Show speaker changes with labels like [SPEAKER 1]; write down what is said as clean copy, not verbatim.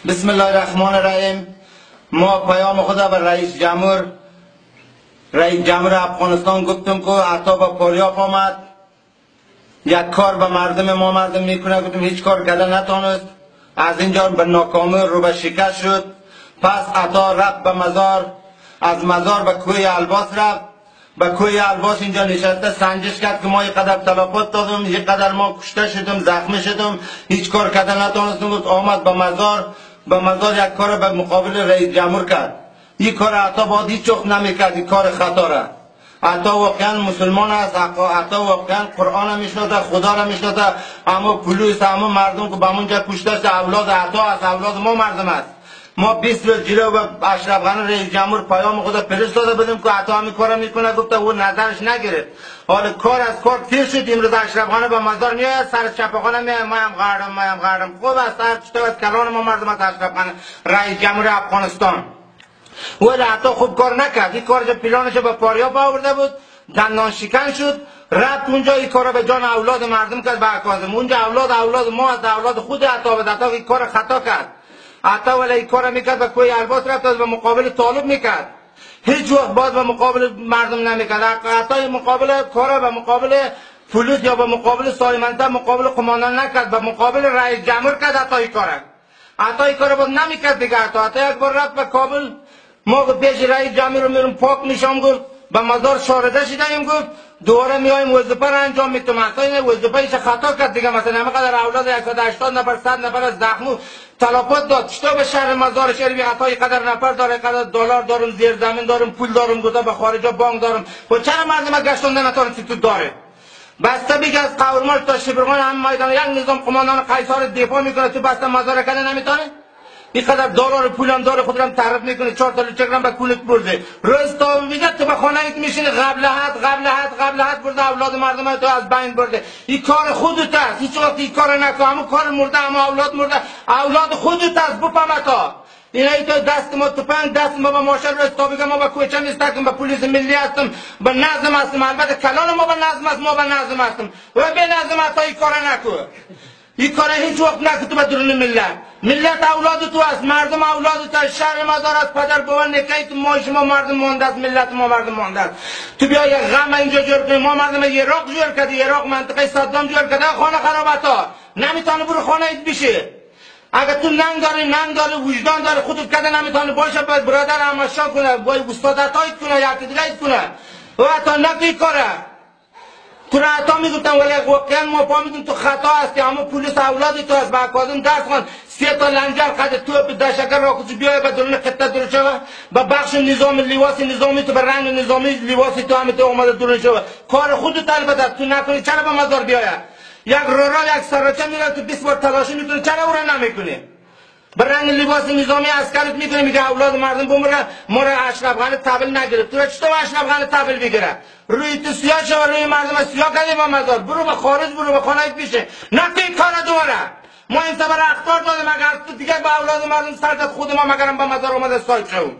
[SPEAKER 1] بسم الله الرحمن الرحیم. ما پیام خدا به رئیس جمهور افغانستان گفتم که عطا به پاریاب آمد، یک کار به مردم ما میکنه، گفتم هیچ کار کردن نتونست، از اینجا به ناکامی رو به شکست شد. پس عطا رفت به مزار، از مزار به کوه الباس رفت، به کوه الباس اینجا نشسته سنجش کرد که ما یک قدر تلفات دادم، یک قدر ما کشته شدم، زخمی شدم، هیچ کار کردن نتونستم. گفت آمد به مزار یک کار به مقابل رئیس جمهور کرد. این کار عطا باید هیچ وقت نمیکرد، این کار خطا را. عطا واقعا مسلمان است، عطا واقعا قرآن میشناسه، خدا را میشناسه، اما پلیس، اما مردم که به اونجا کشته شده اولاد عطا است، اولاد ما مردم است. ما 20 روز جلو به اشرف غنی رئیس جمهور پیام خدا فرستاده بودیم که عطا همین کارا میکنه، گفته او نظرش نگرفت. حالا کار از کار تیر شد، امروز اشرف غنی به مزار میاد، سر چپاخانه میاد، ما هم غردم خوب است، هر چطور از کلان ما مردم است. اشرف غنی رئیس جمهور افغانستان ولی عطا خوب کار نکرد. این کارش پلانش به پاریاب آورده بود، دندان شکن شد، رفت اونجا این کارا به جان اولاد مردم کرد. به کاظم اونجا اولاد ما از اولاد خود عطا بود. عطا این کار خطا کرد. عطا ولی این کار میکرد، به کوه الباس رفت، از به مقابل طالب میکرد، هیچ وقت باز به مقابل مردم نمیکرد. عطا مقابل کارا به مقابل پلیس یا به مقابل سایمنده مقابل قماندان نکرد، به مقابل رئیس جمهور کرد. عطا این کارا باز نمیکرد دیگه. عطا یک بار رفت به کابل، ما پیش رئیس جمهور رو میرم پاک میشم، گفت به مزار شارده شدیم، گفت دوباره میایم وظیفه را انجام میتونم. اصلا این وظیفه ایش خطا کرد دیگه. مثلا همقدر اولاد 180 نفر 100 نفر از زخمو تلفات داد، چطور به شهر مزار شریف عطا قدر نفر داره، قدر دلار دارم، زیر زمین دارم، پول دارم، گفته به خارجا بانک دارم، و چرا مردم گشتنده نتونن تو داره؟ بسته بیگه از قورمال تا شبرغان هم میدان یک نظام قماندان قیصر دفاع میکنه، تو بسته مزار کنه نمیتونه؟ این قدر دلار پول هم داره، خود هم تعرف میکنه، 4 تا چگرم به کولت برده، روز تا میگه تو به خانه ایت میشینی، قبل حد برده، اولاد مردم تو از بین برده. این کار خودت است، هیچ وقت این کار نکن. همون کار مرده، همون اولاد مرده، اولاد خودت است. بفهم تا اینایی تو دست ما توپنگ، دست ما به ماشین رو استابیگه، ما به کوچه نیستیم، به پلیس ملی هستم، به نظم هستم. البته کلان ما به نظم است، ما به نظم هستم و به نظم هستا این کار نکن. این کار هیچ وقت نکن تو به درون ملت اولاد تو است، مردم اولاد تو است، شهر مزار است، پدر بابا نکایت ما شما مردم مانده است، ملت ما مردم مانده است. تو بیا یک غم اینجا جور کنی، ما مردم عراق جور کردی، عراق منطقه صدام جور کرده، خانه خرابتا نمیتونه برو خانه ایت بشه. اگر تو ننگ داره وجدان داره، خودت کده نمیتونه باشه، باید برادر همشا کنه، باید استاد عطایت کنه، یکی دیگه ایت کنه و عطا نکی کاره. تو را عطا میگفتم ولی واقعا ما فهمیدیم تو خطا هستی. اما پلیس اولادی تو از کاظم درس خوان، 3 تا لنگر قد تو به دشکر را کسی بیای به درون خطه درون شوه، به بخش نظام لباس نظامی تو، به رنگ نظامی لباسی تو همه تو اومده درون شوه. کار خودت البته تو نکنی، چرا به مزار بیاید؟ یک رورا یک سراچه میره تو 20 بار تلاشی میکنه، چرا او را نمیکنی؟ به رنگ لباس نظامی عسکرت میکنه، میگه اولاد مردم بمره، ما را اشرف غنی تحویل نگرفت. تو چطور اشرف غنی تحویل بگیره؟ روی تو سیاه شو، روی مردم سیاه کردی با مزار، برو به خارج، برو به خانه پیشه، نکنی کار دوباره. ما این سبر اختار دادیم، اگر تو دیگه به اولاد مردم سر داد، خود ما مگرم به مزار اومده سایت شویم.